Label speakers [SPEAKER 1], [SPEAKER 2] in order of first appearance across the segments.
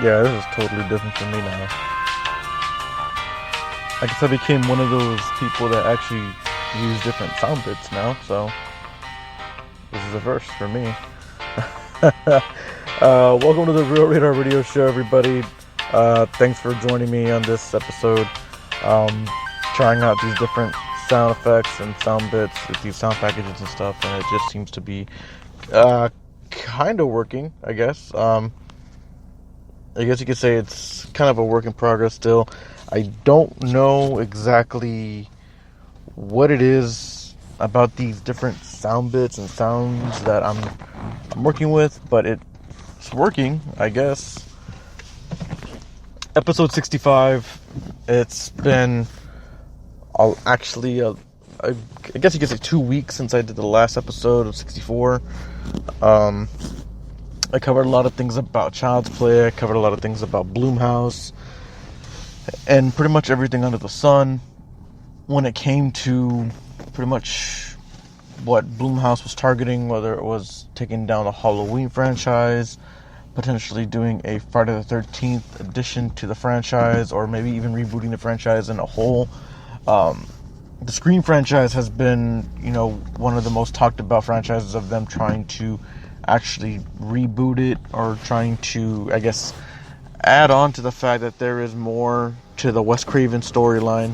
[SPEAKER 1] Yeah, this is totally different for me now. I guess I became one of those people that actually use different sound bits now, so this is a first for me. Welcome to the Real Radar Radio Show, everybody. Thanks for joining me on this episode. Trying out these different sound effects and sound bits with these sound packages and stuff, and it just seems to be kind of working, I guess. I guess you could say it's kind of a work in progress still. I don't know exactly what it is about these different sound bits and sounds that I'm working with, but it's working, I guess. Episode 65. It's been I guess you could say 2 weeks since I did the last episode of 64. I covered a lot of things about Child's Play. I covered a lot of things about Blumhouse and pretty much everything under the sun when it came to pretty much what Blumhouse was targeting, whether it was taking down the Halloween franchise, potentially doing a Friday the 13th addition to the franchise, or maybe even rebooting the franchise in a whole. The Scream franchise has been, one of the most talked about franchises of them trying to actually reboot it, or trying to, I guess, add on to the fact that there is more to the Wes Craven storyline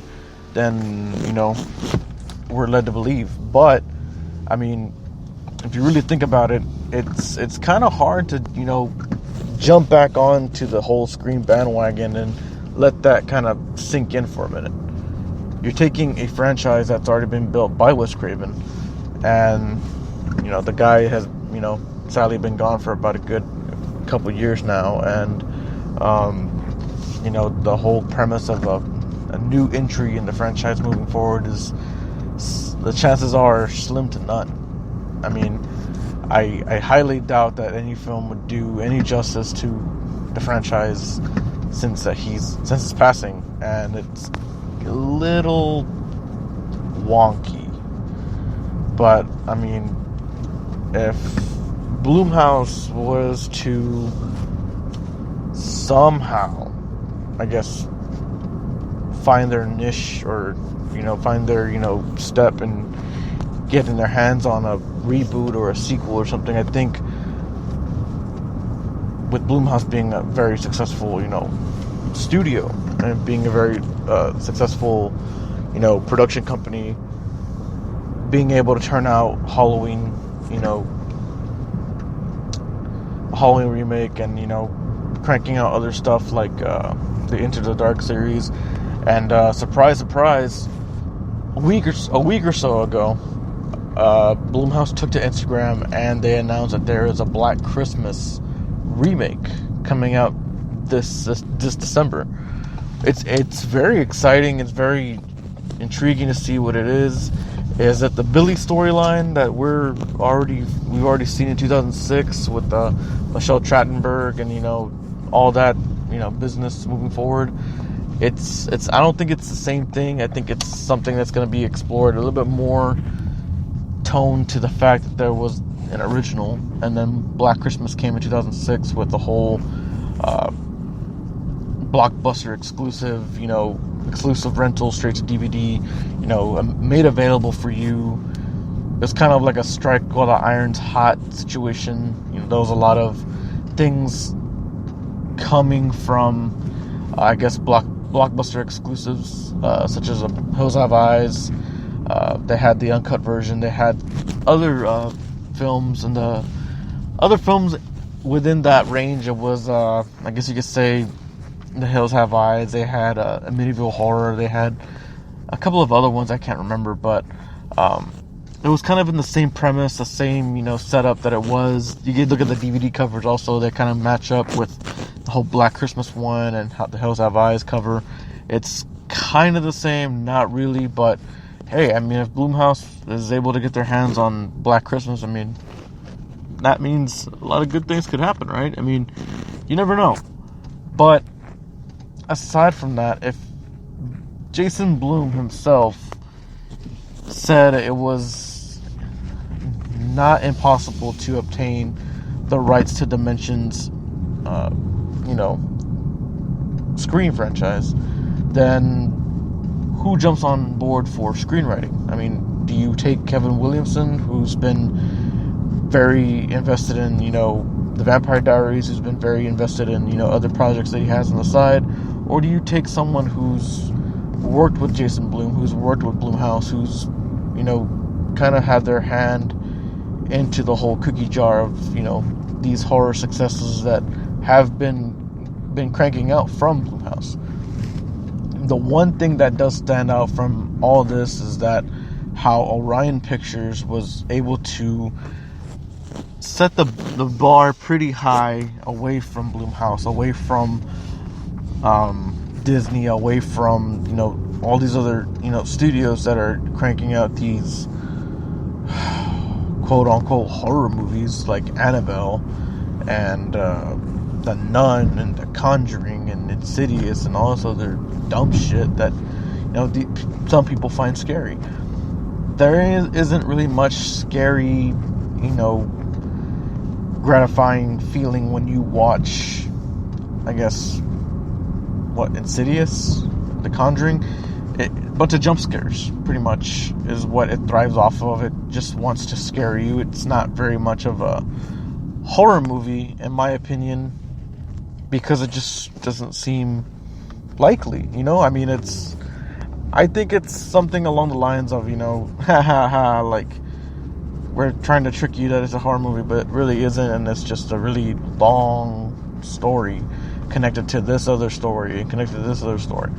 [SPEAKER 1] than, we're led to believe. But, I mean, if you really think about it, it's kind of hard to, jump back onto the whole Scream bandwagon and let that kind of sink in for a minute. You're taking a franchise that's already been built by Wes Craven, and, the guy has, sadly been gone for about a good couple years now, and, the whole premise of a new entry in the franchise moving forward is, the chances are slim to none. I mean, I highly doubt that any film would do any justice to the franchise since his passing, and it's a little wonky. But I mean, if Blumhouse was to somehow, I guess, find their niche, or find their step in getting their hands on a reboot or a sequel or something, I think with Blumhouse being a very successful studio and being a very successful production company, being able to turn out Halloween remake, and cranking out other stuff like the Into the Dark series, and surprise a week or so ago, Blumhouse took to Instagram and they announced that there is a Black Christmas remake coming out this December. It's very exciting. It's very intriguing to see what it is. Is that the Billy storyline that we've already seen in 2006 with Michelle Trachtenberg and all that business moving forward? It's I don't think it's the same thing. I think it's something that's going to be explored a little bit more, toned to the fact that there was an original, and then Black Christmas came in 2006 with the whole blockbuster exclusive rental straight to DVD, made available for you. It's kind of like a strike while the iron's hot situation. There was a lot of things coming from, I guess, blockbuster exclusives, such as Hills Have Eyes. They had the uncut version. They had other films, and the other films within that range. It was, I guess you could say, The Hills Have Eyes. They had Amityville Horror. They had a couple of other ones I can't remember, but it was kind of in the same premise, the same setup that it was. You could look at the DVD covers also; they kind of match up with the whole Black Christmas one and how The Hills Have Eyes cover. It's kind of the same, not really, but hey, I mean, if Blumhouse is able to get their hands on Black Christmas, I mean, that means a lot of good things could happen, right? I mean, you never know. But aside from that, if Jason Blum himself said it was not impossible to obtain the rights to Dimensions, Scream franchise, then who jumps on board for screenwriting? I mean, do you take Kevin Williamson, who's been very invested in, the Vampire Diaries, who's been very invested in, other projects that he has on the side? Or do you take someone who's worked with Jason Blum, who's worked with Blumhouse, who's, kind of had their hand into the whole cookie jar of, these horror successes that have been cranking out from Blumhouse? The one thing that does stand out from all this is that how Orion Pictures was able to set the bar pretty high away from Blumhouse, away from Disney, away from all these other studios that are cranking out these quote unquote horror movies like Annabelle and The Nun and The Conjuring and Insidious and all this other dumb shit that some people find scary. There isn't really much scary, gratifying feeling when you watch, I guess, Insidious, The Conjuring. But the jump scares, pretty much, is what it thrives off of. It just wants to scare you. It's not very much of a horror movie, in my opinion, because it just doesn't seem likely, I mean, I think it's something along the lines of, ha ha ha, like, we're trying to trick you that it's a horror movie, but it really isn't, and it's just a really long story connected to this other story and connected to this other story.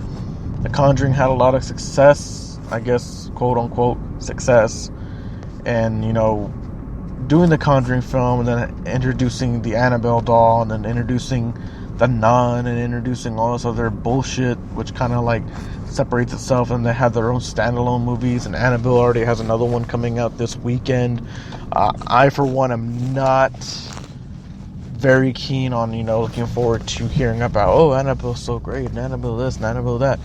[SPEAKER 1] The Conjuring had a lot of success, I guess, quote unquote success, and doing the Conjuring film and then introducing the Annabelle doll and then introducing the Nun and introducing all this other bullshit, which kind of like separates itself, and they have their own standalone movies, and Annabelle already has another one coming out this weekend. I, for one, am not very keen on, looking forward to hearing about, oh, Annabelle's so great, and Annabelle this, and Annabelle that.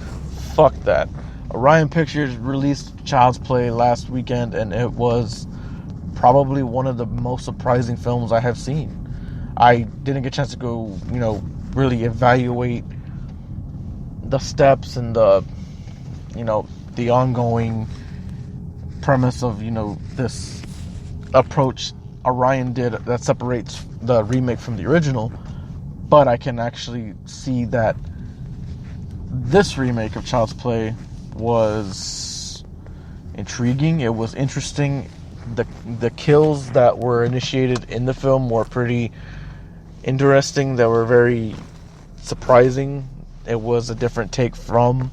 [SPEAKER 1] Fuck that. Orion Pictures released Child's Play last weekend, and it was probably one of the most surprising films I have seen. I didn't get a chance to go, really evaluate the steps and the ongoing premise of, this approach Orion did that separates the remake from the original. But I can actually see that this remake of Child's Play was intriguing. It was interesting. The kills that were initiated in the film were pretty interesting. They were very surprising. It was a different take from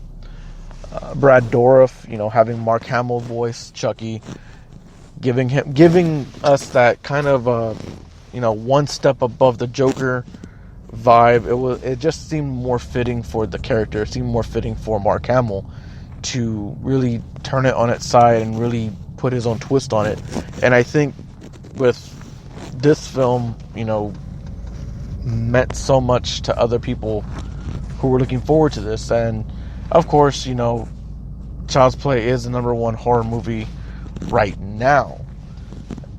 [SPEAKER 1] Brad Dourif, having Mark Hamill voice Chucky, giving us that kind of one step above the Joker vibe. It just seemed more fitting for the character. It seemed more fitting for Mark Hamill to really turn it on its side and really put his own twist on it. And I think with this film, meant so much to other people who were looking forward to this. And of course, Child's Play is the number one horror movie right now.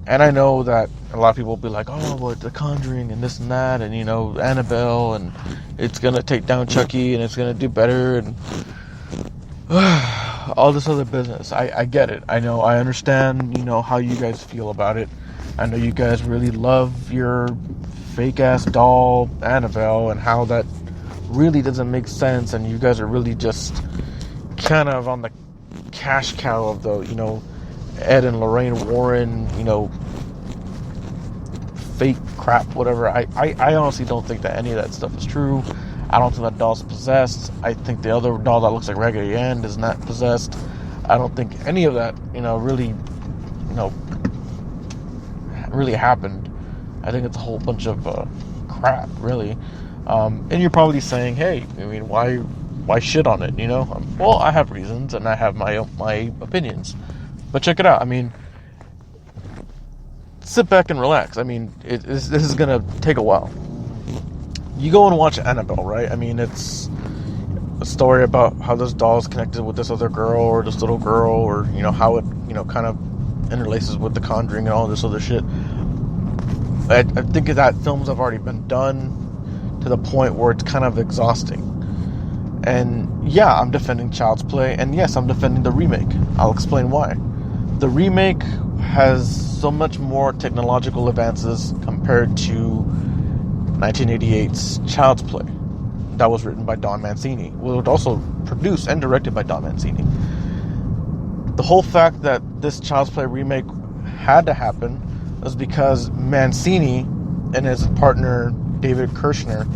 [SPEAKER 1] And I know that a lot of people will be like, oh, but The Conjuring and this and that, and Annabelle, and it's gonna take down Chucky, and it's gonna do better, and all this other business. I get it. I know. I understand, how you guys feel about it. I know you guys really love your fake-ass doll, Annabelle, and how that really doesn't make sense, and you guys are really just kind of on the cash cow of the, Ed and Lorraine Warren, fake crap, whatever. I honestly don't think that any of that stuff is true. I don't think that doll's possessed. I think the other doll that looks like Raggedy Ann is not possessed. I don't think any of that, really happened. I think it's a whole bunch of crap, really. And you're probably saying, hey, why shit on it, Well, I have reasons, and I have my opinions. But check it out. Sit back and relax. This is going to take a while. You go and watch Annabelle, right? It's a story about how this doll is connected with this other girl, or this little girl, or, how it, kind of interlaces with The Conjuring and all this other shit. I think that films have already been done to the point where it's kind of exhausting. And yeah, I'm defending Child's Play, and yes, I'm defending the remake. I'll explain why. The remake has so much more technological advances compared to 1988's Child's Play. That was written by Don Mancini. Well, it was also produced and directed by Don Mancini. The whole fact that this Child's Play remake had to happen was because Mancini and his partner David Kirshner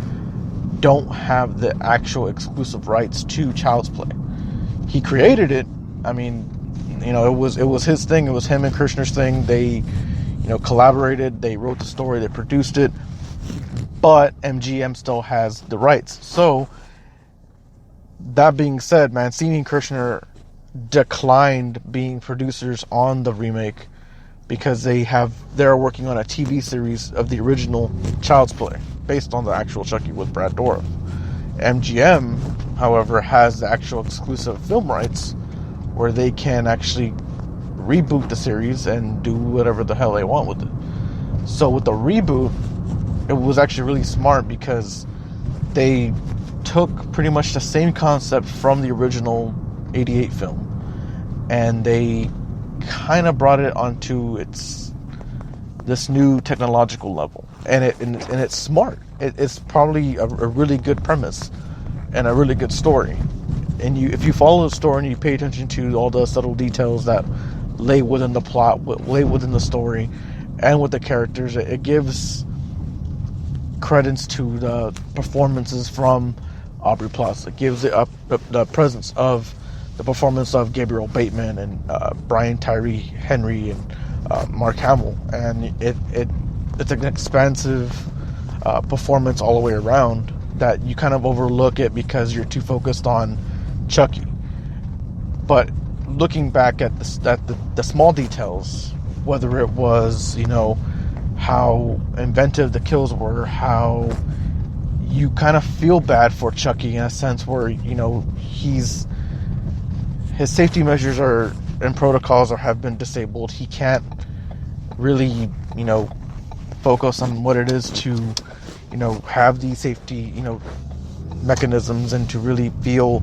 [SPEAKER 1] don't have the actual exclusive rights to Child's Play. He created it. I mean, it was his thing. It was him and Kirshner's thing. They, collaborated. They wrote the story. They produced it. But MGM still has the rights. So, that being said, Mancini and Kirshner declined being producers on the remake because they're working on a TV series of the original Child's Play based on the actual Chucky with Brad Dourif. MGM, however, has the actual exclusive film rights where they can actually reboot the series and do whatever the hell they want with it. So with the reboot, it was actually really smart because they took pretty much the same concept from the original 88 film and they kind of brought it onto this new technological level, and it's smart. It's probably a really good premise and a really good story. And if you follow the story and you pay attention to all the subtle details that lay within the plot, lay within the story, and with the characters, it gives credence to the performances from Aubrey Plaza. It gives it up the presence of the performance of Gabriel Bateman and Brian Tyree Henry and Mark Hamill, and it's an expansive performance all the way around that you kind of overlook it because you're too focused on Chucky. But looking back at the small details, whether it was how inventive the kills were, how you kind of feel bad for Chucky in a sense where his safety measures and protocols have been disabled. He can't really, focus on what it is to, have these safety, mechanisms and to really feel,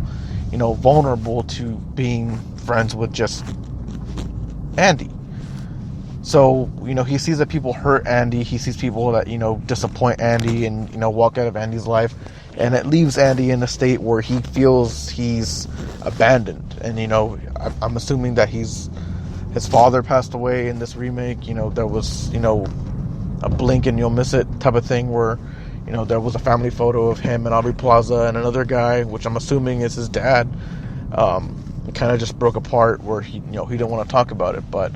[SPEAKER 1] vulnerable to being friends with just Andy. So, he sees that people hurt Andy. He sees people that, disappoint Andy and, walk out of Andy's life. And it leaves Andy in a state where he feels he's abandoned. And, I'm assuming that his father passed away in this remake. There was, a blink and you'll miss it type of thing where, there was a family photo of him and Aubrey Plaza and another guy, which I'm assuming is his dad. It kind of just broke apart where he didn't want to talk about it. But,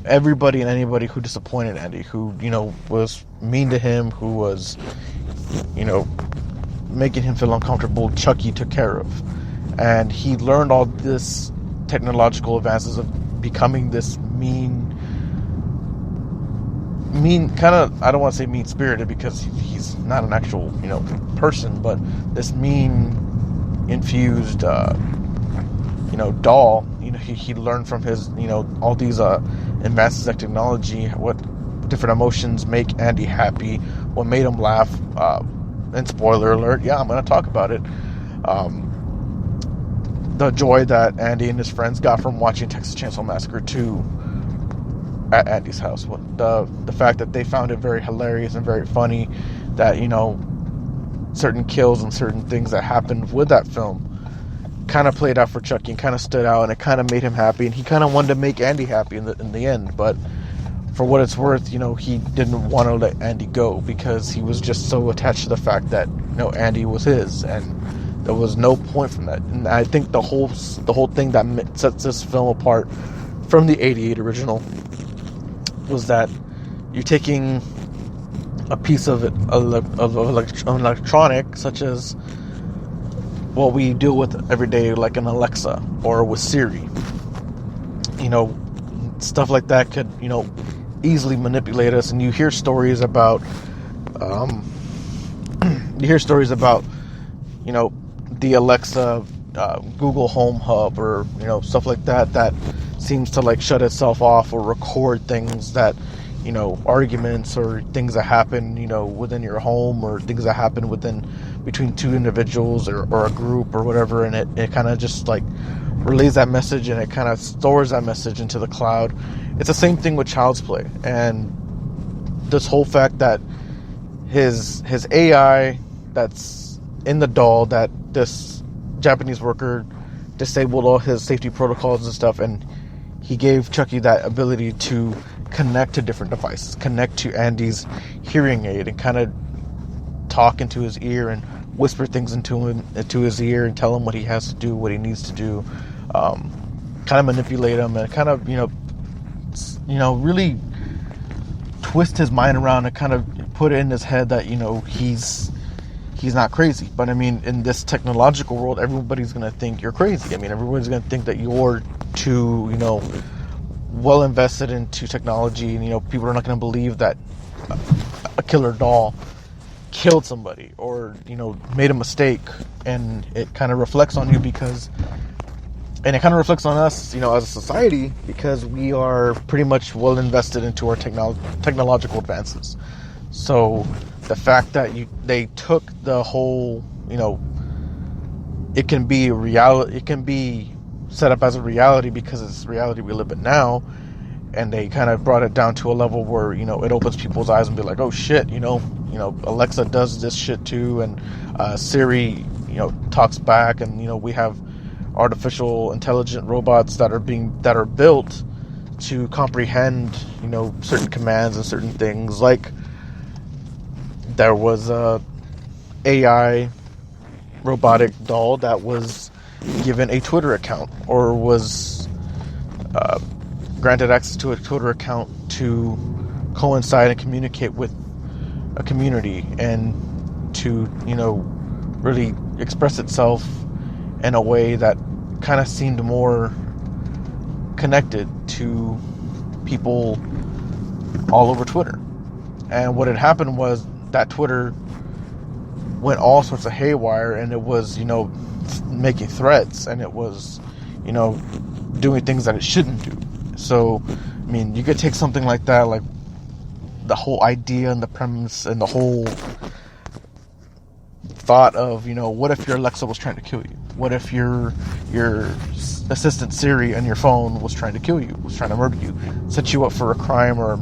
[SPEAKER 1] everybody and anybody who disappointed Andy, who, was mean to him, who was, making him feel uncomfortable, Chucky took care of. And he learned all this technological advances of becoming this mean kind of, I don't want to say mean-spirited because he's not an actual, person, but this mean infused, doll. He learned from his, all these advances in technology, what different emotions make Andy happy, what made him laugh, and spoiler alert, yeah, I'm going to talk about it. The joy that Andy and his friends got from watching Texas Chainsaw Massacre 2 at Andy's house. The fact that they found it very hilarious and very funny that, certain kills and certain things that happened with that film kind of played out for Chucky and kind of stood out, and it kind of made him happy, and he kind of wanted to make Andy happy in the end. But for what it's worth, he didn't want to let Andy go because he was just so attached to the fact that, Andy was his, and there was no point from that. And I think the whole thing that sets this film apart from the 88 original was that you're taking a piece of electronic, such as what we deal with every day, like an Alexa or with Siri. Stuff like that could, easily manipulate us. And you hear stories about, the Alexa, Google Home Hub, or stuff like that seems to shut itself off or record things that arguments or things that happen, within your home, or things that happen between two individuals or a group or whatever, and it kind of just like relays that message, and it kind of stores that message into the cloud. It's the same thing with Child's Play, and this whole fact that his AI that's in the doll, that this Japanese worker disabled all his safety protocols and stuff, and he gave Chucky that ability to connect to different devices, connect to Andy's hearing aid, and kind of talk into his ear and whisper things into his ear and tell him what he has to do, what he needs to do, kind of manipulate him, and kind of really twist his mind around and kind of put it in his head that he's not crazy. But I mean, in this technological world, everybody's gonna think you're crazy. I mean, everybody's gonna think that you're too well invested into technology, and people are not gonna believe that a killer doll killed somebody or made a mistake. And it kind of reflects on you and it kind of reflects on us, as a society, because we are pretty much well invested into our technological advances. So the fact that they took the whole, it can be reality, it can be set up as a reality because it's reality we live in now, and they kind of brought it down to a level where it opens people's eyes and be like, oh shit, Alexa does this shit too, and Siri talks back, and we have artificial intelligent robots that are built to comprehend certain commands and certain things. Like there was a AI robotic doll that was given a Twitter account, or was granted access to a Twitter account to coincide and communicate with a community, and to really express itself in a way that kind of seemed more connected to people all over Twitter. And what had happened was that Twitter went all sorts of haywire, and it was making threats, and it was doing things that it shouldn't do. So I mean, you could take something like that, like the whole idea and the premise and the whole thought of, what if your Alexa was trying to kill you? What if your assistant Siri on your phone was trying to kill you, was trying to murder you, set you up for a crime or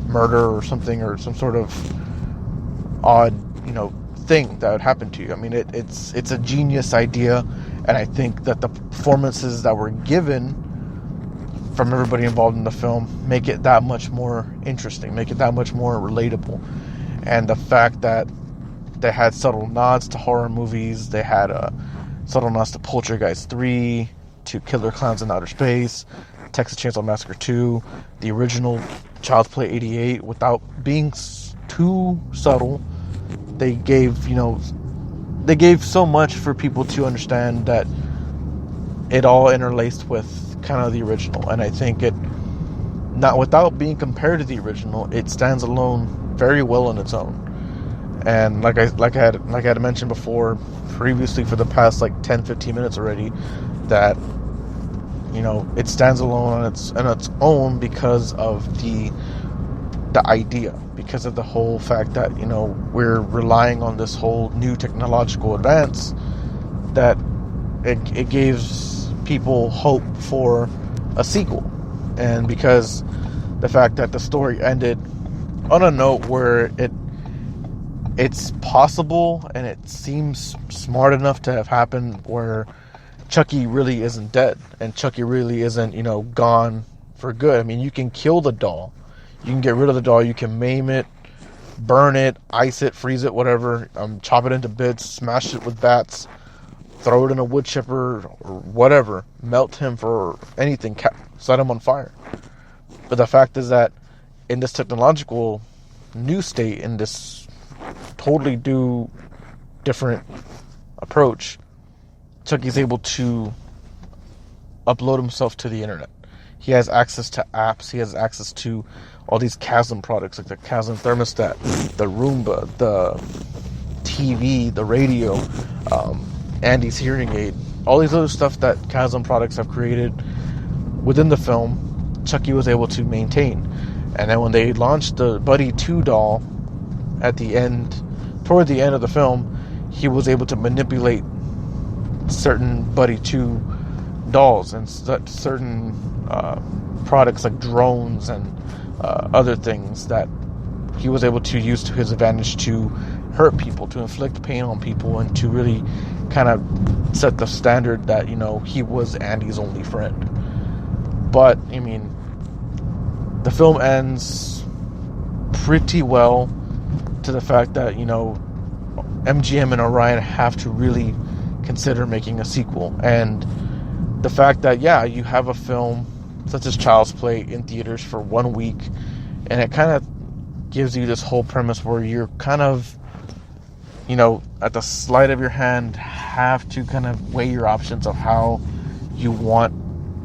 [SPEAKER 1] murder or something, or some sort of odd, thing that would happen to you? I mean, it's a genius idea, and I think that the performances that were given from everybody involved in the film make it that much more interesting, make it that much more relatable. And the fact that they had subtle nods to horror movies, they had subtle nods to Poltergeist 3, to Killer Clowns in Outer Space, Texas Chainsaw Massacre 2, the original Child's Play 88, without being too subtle. They gave so much for people to understand that it all interlaced with kind of the original. And I think it, not without being compared to the original, it stands alone very well on its own. And like I had mentioned before, previously, for the past 10-15 minutes already, that it stands alone on its own because of the idea, because of the whole fact that we're relying on this whole new technological advance, that it gives people hope for a sequel. And because the fact that the story ended on a note where it's possible and it seems smart enough to have happened, where Chucky really isn't dead, and Chucky really isn't gone for good. I mean, you can kill the doll, you can get rid of the doll, you can maim it, burn it, ice it, freeze it, whatever, chop it into bits, smash it with bats, throw it in a wood chipper or whatever, melt him for anything, set him on fire. But the fact is that in this technological new state, in this totally different approach, Chucky's able to upload himself to the internet. He has access to apps. He has access to all these Chasm products, like the Chasm thermostat, the Roomba, the TV, the radio, Andy's hearing aid, all these other stuff that Chasm products have created within the film. Chucky was able to maintain. And then when they launched the Buddy 2 doll toward the end of the film, he was able to manipulate certain Buddy 2 dolls and certain products like drones and other things that he was able to use to his advantage to hurt people, to inflict pain on people, and to really kind of set the standard that, he was Andy's only friend. But, I mean, the film ends pretty well to the fact that, MGM and Orion have to really consider making a sequel. And the fact that, you have a film such as Child's Play in theaters for 1 week, and it kind of gives you this whole premise where you're kind of, at the sleight of your hand, have to kind of weigh your options of how you want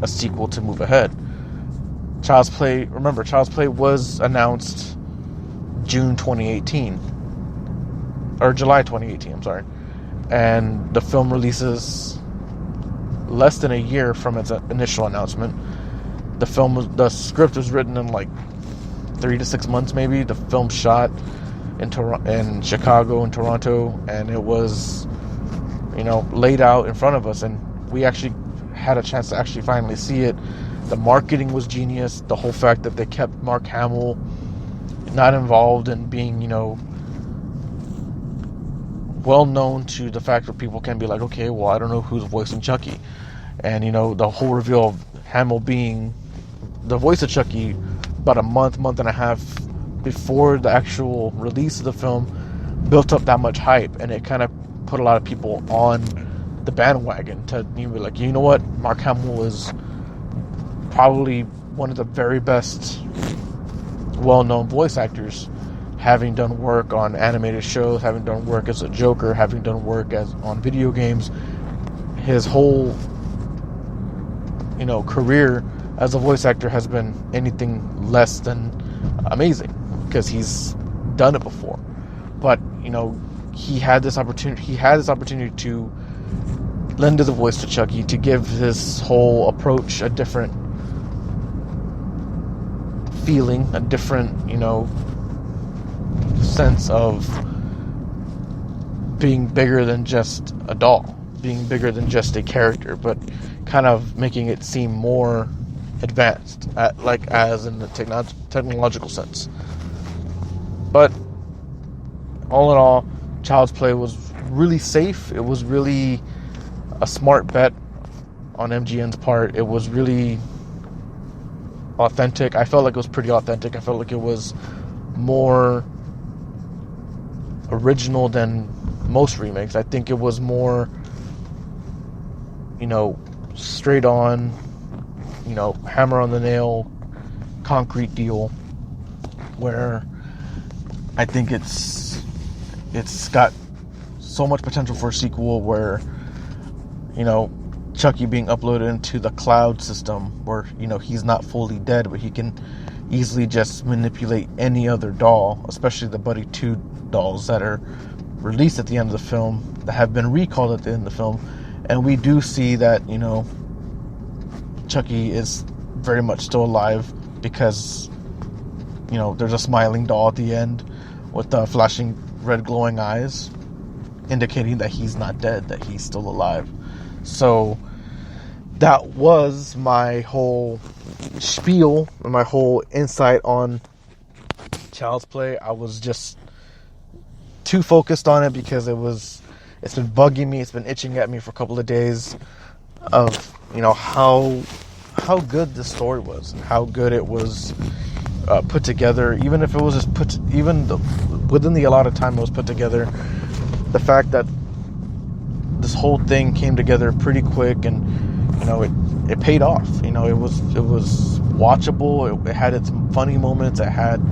[SPEAKER 1] a sequel to move ahead. Child's Play was announced June 2018. Or July 2018, I'm sorry. And the film releases less than a year from its initial announcement. The script was written in like 3 to 6 months, maybe. The film shot in Chicago and Toronto, and it was, laid out in front of us, and we actually had a chance to actually finally see it. The marketing was genius. The whole fact that they kept Mark Hamill not involved in being, well known to the fact that people can be like, okay, well, I don't know who's voicing Chucky. And, the whole reveal of Hamill being the voice of Chucky about a month and a half before the actual release of the film built up that much hype, and it kind of put a lot of people on the bandwagon to be like, you know what, Mark Hamill is probably one of the very best well-known voice actors, having done work on animated shows, having done work as a Joker, having done work on video games. His whole career as a voice actor has been anything less than amazing, because he's done it before. But he had this opportunity to lend his voice to Chucky, to give this whole approach a different feeling, a different sense of being bigger than just a doll, being bigger than just a character, but kind of making it seem more advanced, as in the technological sense. But all in all, Child's Play was really safe. It was really a smart bet on MGM's part. It was really authentic. I felt like it was pretty authentic. I felt like it was more original than most remakes. I think it was more, straight on, hammer on the nail, concrete deal, where I think it's got so much potential for a sequel where, Chucky being uploaded into the cloud system where, he's not fully dead, but he can easily just manipulate any other doll, especially the Buddy 2 dolls that are released at the end of the film, that have been recalled at the end of the film. And we do see that, Chucky is very much still alive, because, there's a smiling doll at the end with the flashing red glowing eyes, indicating that he's not dead, that he's still alive. So that was my whole spiel and my whole insight on Child's Play. I was just too focused on it because it's been bugging me, it's been itching at me for a couple of days of, how good this story was, and how good it was put together. Even if it was just within the allotted time it was put together, the fact that this whole thing came together pretty quick, and it paid off. It was watchable. It had its funny moments. It had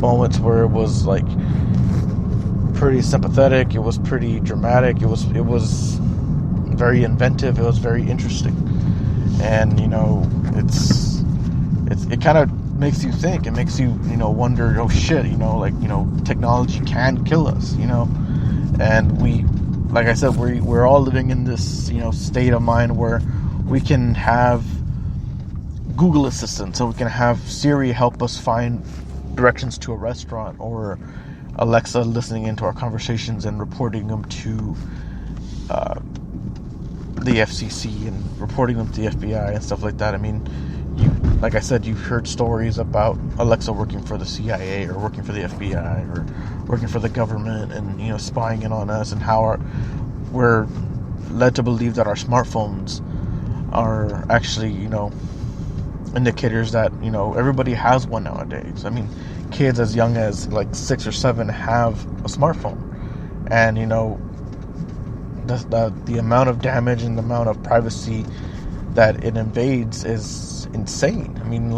[SPEAKER 1] moments where it was like pretty sympathetic. It was pretty dramatic. It was very inventive. It was very interesting, and it kind of makes you think. It makes you wonder. Oh shit! Technology can kill us. And we, like I said, we're all living in this state of mind where we can have Google Assistant, so we can have Siri help us find directions to a restaurant, or Alexa listening into our conversations and reporting them to the FCC and reporting them to the FBI and stuff like that. I mean, like I said, you've heard stories about Alexa working for the CIA or working for the FBI or working for the government, and spying in on us, and how we're led to believe that our smartphones are actually indicators that everybody has one nowadays. I mean, kids as young as like 6 or 7 have a smartphone, and the amount of damage and the amount of privacy that it invades is insane. I mean,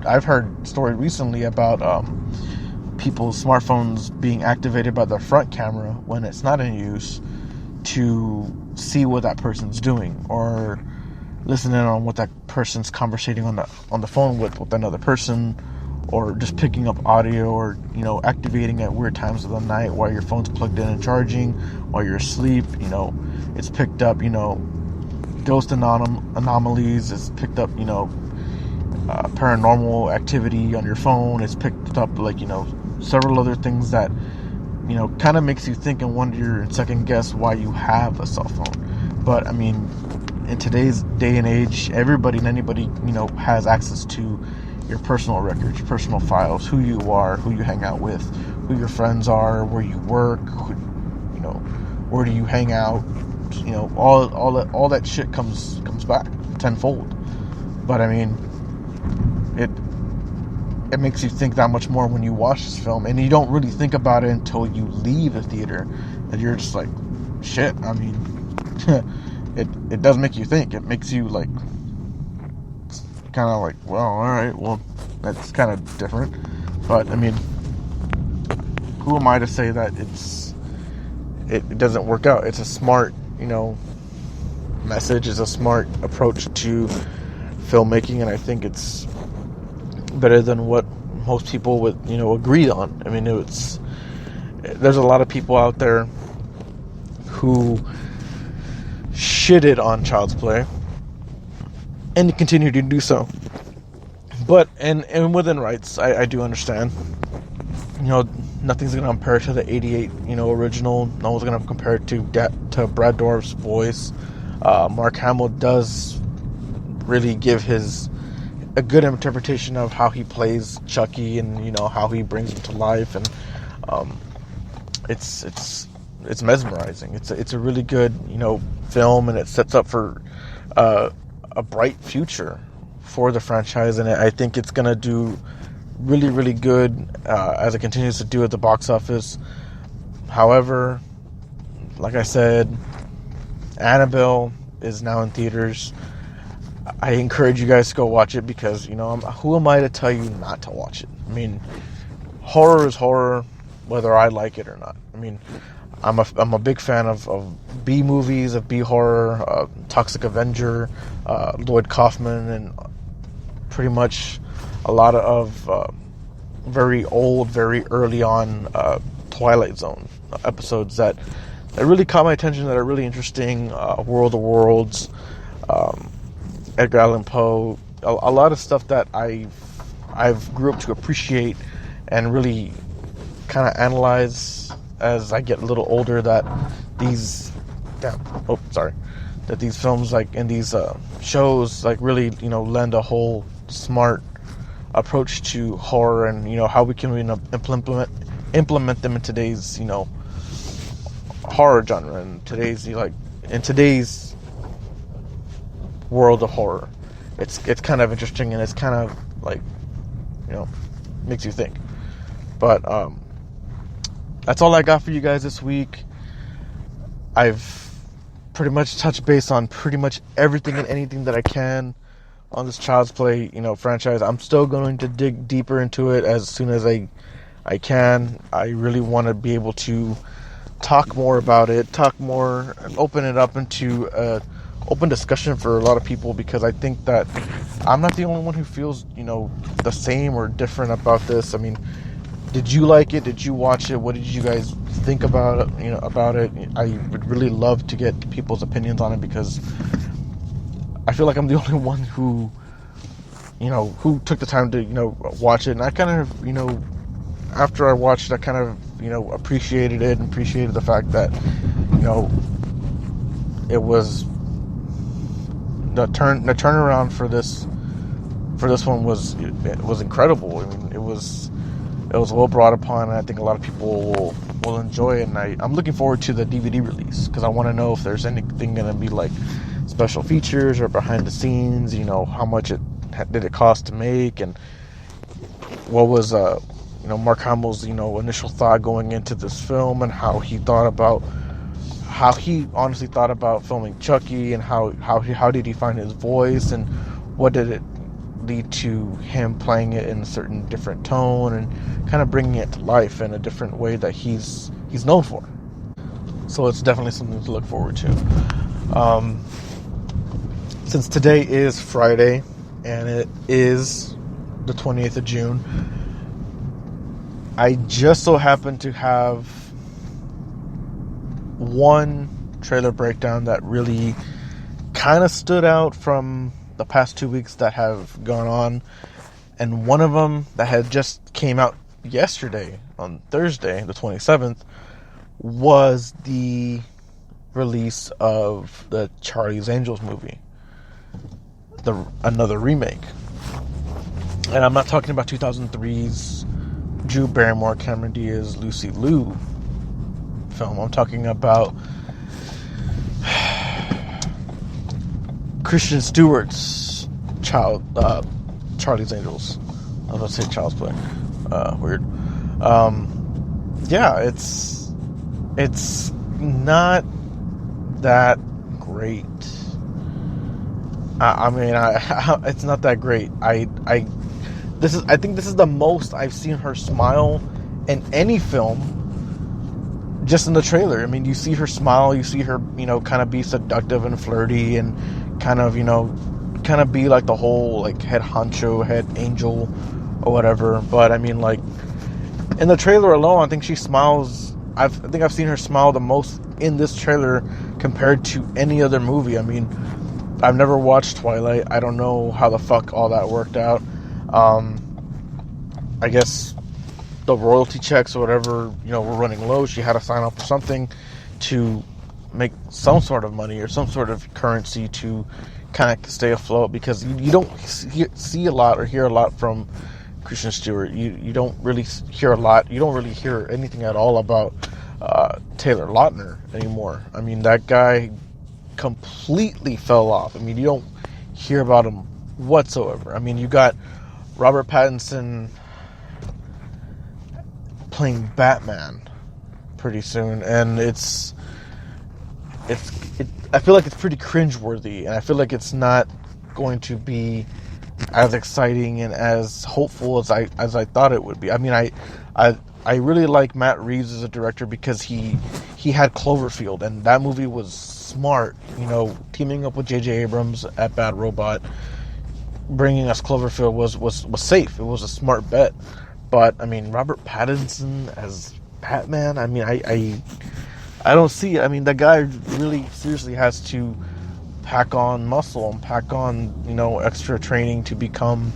[SPEAKER 1] I've heard story recently about people's smartphones being activated by the front camera when it's not in use to see what that person's doing, or listening on what that person's conversating on the phone with another person, or just picking up audio, or activating at weird times of the night while your phone's plugged in and charging, while you're asleep. It's picked up ghost anomalies. It's picked up paranormal activity on your phone. It's picked up several other things that kind of makes you think and wonder and second guess why you have a cell phone. But I mean, in today's day and age, everybody and anybody has access to your personal records, your personal files, who you are, who you hang out with, who your friends are, where you work, where do you hang out. All that shit comes back tenfold. But I mean, it makes you think that much more when you watch this film, and you don't really think about it until you leave the theater, and you're just like, shit. I mean, it does make you think. It makes you kind of like, well, all right, well, that's kind of different. But I mean, who am I to say that it doesn't work out? It's a smart message. It's a smart approach to filmmaking, and I think it's better than what most people would agree on. I mean, there's a lot of people out there who shitted on Child's Play and continue to do so, but and within rights, I do understand. Nothing's gonna compare to the '88 original. No one's gonna compare it to Brad Dourif's voice. Mark Hamill does really give a good interpretation of how he plays Chucky, and how he brings him to life, and it's mesmerizing. It's a really good film, and it sets up for a bright future for the franchise, and I think it's gonna do really, really good as it continues to do at the box office. However, like I said, Annabelle is now in theaters. I encourage you guys to go watch it, because who am I to tell you not to watch it? I mean, horror is horror, whether I like it or not. I mean, I'm a big fan of B movies, of B horror, Toxic Avenger, Lloyd Kaufman, and pretty much a lot of very old, very early on Twilight Zone episodes that really caught my attention, that are really interesting. World of Worlds, Edgar Allan Poe, a lot of stuff that I've grew up to appreciate and really kind of analyze as I get a little older, that these films and these shows really lend a whole smart approach to horror, and how we can implement them in today's horror genre, and in today's world of horror. It's kind of interesting, and it's kind of makes you think. But that's all I got for you guys this week. I've pretty much touched base on pretty much everything and anything that I can on this Child's Play, franchise. I'm still going to dig deeper into it as soon as I can. I really want to be able to talk more about it, and open it up into open discussion for a lot of people, because I think that I'm not the only one who feels the same or different about this. I mean, did you like it? Did you watch it? What did you guys think about it? I would really love to get people's opinions on it, because I feel like I'm the only one who who took the time to, watch it. And I kind of, after I watched it, I kind of, appreciated it and appreciated the fact that, it was the turnaround for this one was incredible. I mean, it was well brought upon, and I think a lot of people will enjoy it. And I'm looking forward to the DVD release, because I want to know if there's anything going to be like special features or behind the scenes. How much did it cost to make, and what was Mark Hamill's initial thought going into this film, and how he honestly thought about filming Chucky, and how did he find his voice, and what did it lead to him playing it in a certain different tone, and kind of bringing it to life in a different way that he's known for. So it's definitely something to look forward to. Since today is Friday and it is the 20th of June, I just so happen to have one trailer breakdown that really kind of stood out from the past 2 weeks that have gone on, and one of them that had just came out yesterday on Thursday, the 27th, was the release of the Charlie's Angels movie, another remake. And I'm not talking about 2003's Drew Barrymore, Cameron Diaz, Lucy Liu film. I'm talking about Kristen Stewart's Charlie's Angels. I was going to say Child's Play. Weird. Yeah, it's not that great. It's not that great. I think this is the most I've seen her smile in any film. Just in the trailer. I mean, you see her smile, you see her, kind of be seductive and flirty, and kind of be like the whole, like, head honcho, head angel, or whatever. But I mean, like, in the trailer alone, I think she smiles. I think I've seen her smile the most in this trailer compared to any other movie. I mean, I've never watched Twilight. I don't know how the fuck all that worked out. I guess the royalty checks or whatever, were running low. She had to sign up for something to make some sort of money or some sort of currency to kind of stay afloat, because you don't see a lot or hear a lot from Kristen Stewart. You don't really hear a lot. You don't really hear anything at all about Taylor Lautner anymore. I mean, that guy completely fell off. I mean, you don't hear about him whatsoever. I mean, you got Robert Pattinson playing Batman pretty soon, and I feel like it's pretty cringeworthy, and I feel like it's not going to be as exciting and as hopeful as I thought it would be. I mean, I really like Matt Reeves as a director, because he had Cloverfield, and that movie was smart. Teaming up with J.J. Abrams at Bad Robot, bringing us Cloverfield was safe. It was a smart bet. But I mean, Robert Pattinson as Batman, I mean, I don't see. I mean, the guy really seriously has to pack on muscle and pack on, extra training to become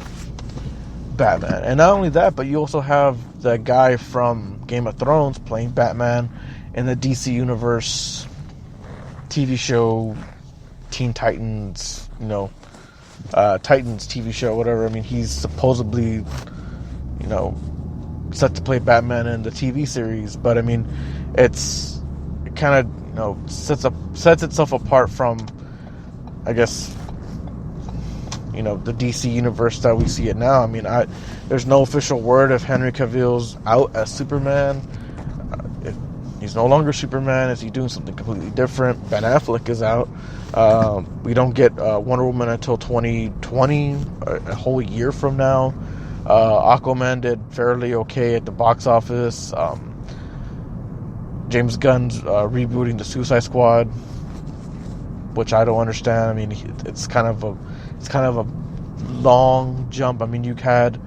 [SPEAKER 1] Batman. And not only that, but you also have the guy from Game of Thrones playing Batman in the DC Universe TV show, Teen Titans, Titans TV show, whatever. I mean, he's supposedly, set to play Batman in the TV series, but I mean, it kind of, sets itself apart from, I guess, the DC universe that we see it now. I mean, there's no official word if Henry Cavill's out as Superman. If he's no longer Superman, is he doing something completely different? Ben Affleck is out. We don't get Wonder Woman until 2020, a whole year from now. Aquaman did fairly okay at the box office. James Gunn's rebooting the Suicide Squad, which I don't understand. I mean, it's kind of a long jump. I mean, you had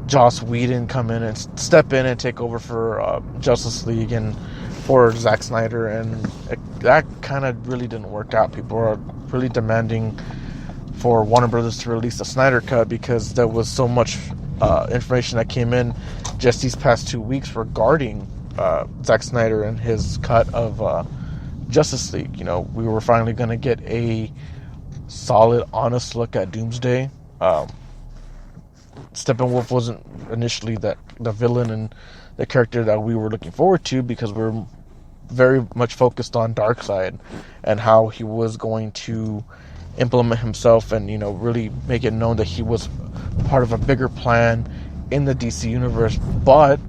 [SPEAKER 1] Joss Whedon come in and step in and take over for Justice League and for Zack Snyder, and that kind of really didn't work out. People are really demanding for Warner Brothers to release the Snyder Cut, because there was so much information that came in just these past 2 weeks regarding Zack Snyder and his cut of Justice League. We were finally going to get a solid, honest look at Doomsday. Steppenwolf wasn't initially the villain and the character that we were looking forward to, because we were very much focused on Darkseid and how he was going to implement himself and really make it known that he was part of a bigger plan in the DC universe. But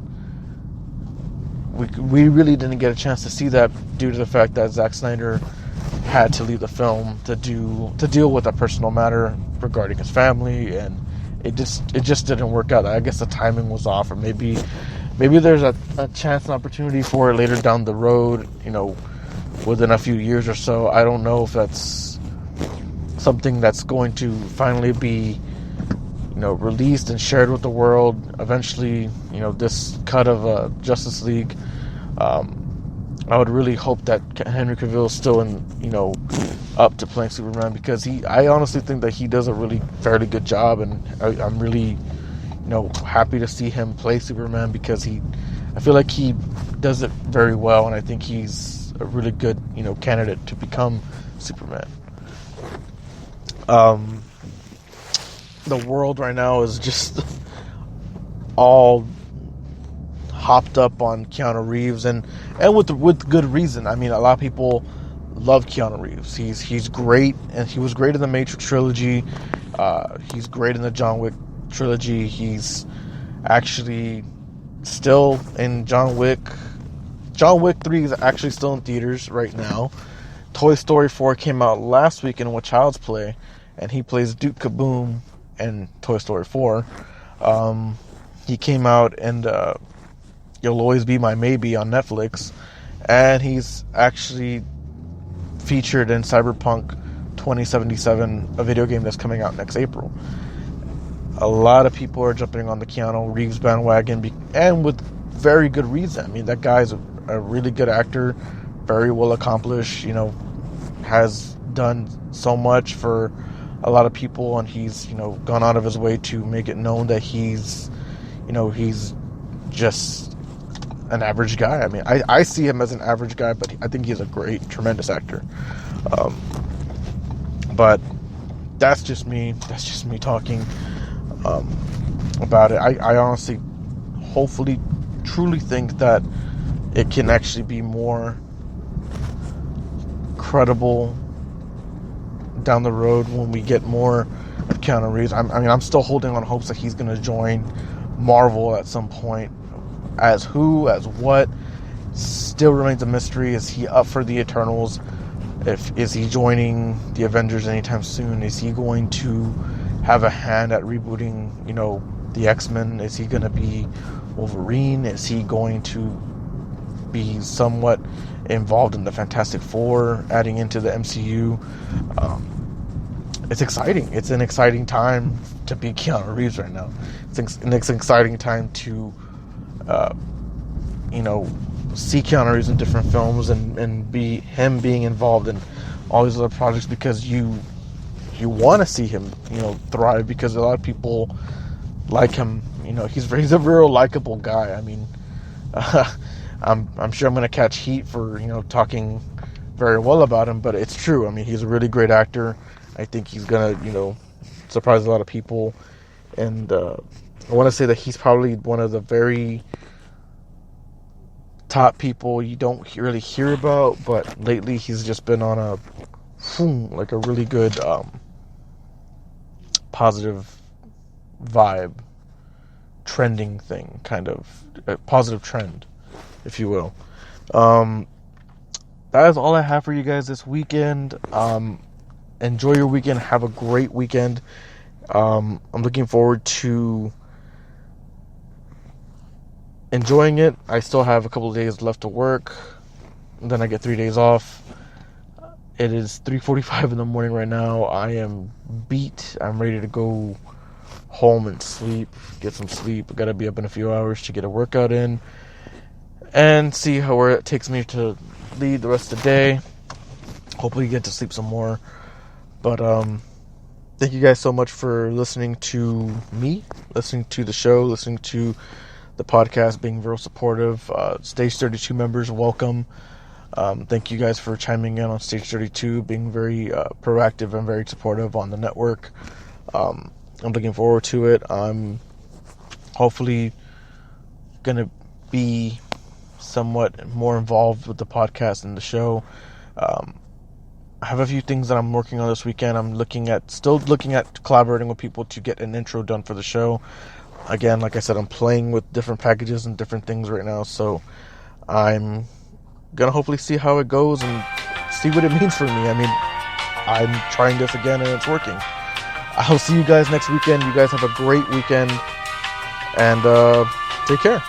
[SPEAKER 1] we really didn't get a chance to see that due to the fact that Zack Snyder had to leave the film to deal with a personal matter regarding his family, and it just didn't work out. I guess the timing was off, or maybe there's a chance and opportunity for it later down the road, within a few years or so. I don't know if that's something that's going to finally be released and shared with the world eventually. This cut of Justice League, I would really hope that Henry Cavill is still up to playing Superman, because I honestly think that he does a really fairly good job, and I'm really happy to see him play Superman, because I feel like he does it very well, and I think he's a really good candidate to become Superman. The world right now is just all hopped up on Keanu Reeves, and with good reason. I mean, a lot of people love Keanu Reeves. He's great, and he was great in the Matrix trilogy. He's great in the John Wick trilogy. He's actually still in John Wick. John Wick 3 is actually still in theaters right now. Toy Story 4 came out last weekend with Child's Play, and he plays Duke Kaboom in Toy Story 4. He came out and You'll Always Be My Maybe on Netflix, and he's actually featured in Cyberpunk 2077, a video game that's coming out next April. A lot of people are jumping on the Keanu Reeves bandwagon, and with very good reason. I mean, that guy's a really good actor, very well accomplished, has done so much for a lot of people, and he's, gone out of his way to make it known that he's just an average guy. I mean, I see him as an average guy, but I think he's a great, tremendous actor. But that's just me talking about it. I honestly, hopefully, truly think that it can actually be more credible down the road when we get more of Keanu Reeves. I'm still holding on hopes that he's going to join Marvel at some point. As who, as what, still remains a mystery. Is he up for the Eternals? Is he joining the Avengers anytime soon? Is he going to have a hand at rebooting, the X-Men? Is he going to be Wolverine? Is he going to be somewhat involved in the Fantastic Four, adding into the MCU? It's exciting. It's an exciting time to be Keanu Reeves right now. It's an exciting time to see Keanu Reeves in different films and be him being involved in all these other projects, because you want to see him thrive, because a lot of people like him. He's a real likable guy. I mean, I'm sure I'm going to catch heat for talking very well about him, but it's true. I mean, he's a really great actor. I think he's going to surprise a lot of people, and I want to say that he's probably one of the very top people you don't really hear about, but lately he's just been on a really good positive vibe, trending thing, kind of a positive trend, if you will. That is all I have for you guys this weekend. Enjoy your weekend. Have a great weekend. I'm looking forward to enjoying it. I still have a couple of days left to work, and then I get 3 days off. It is 3:45 in the morning right now. I am beat. I'm ready to go home and get some sleep. I gotta be up in a few hours to get a workout in and see where it takes me to lead the rest of the day. Hopefully get to sleep some more. But Thank you guys so much for listening to me, listening to the show, listening to the podcast, being real supportive. Stage 32 members, welcome. Thank you guys for chiming in on Stage 32, being very proactive and very supportive on the network. I'm looking forward to it. I'm hopefully going to be somewhat more involved with the podcast and the show. I have a few things that I'm working on this weekend. I'm still looking at collaborating with people to get an intro done for the show. Again, like I said, I'm playing with different packages and different things right now, so I'm gonna hopefully see how it goes and see what it means for me. I mean, I'm trying this again and it's working. I'll see you guys next weekend. You guys have a great weekend, and take care.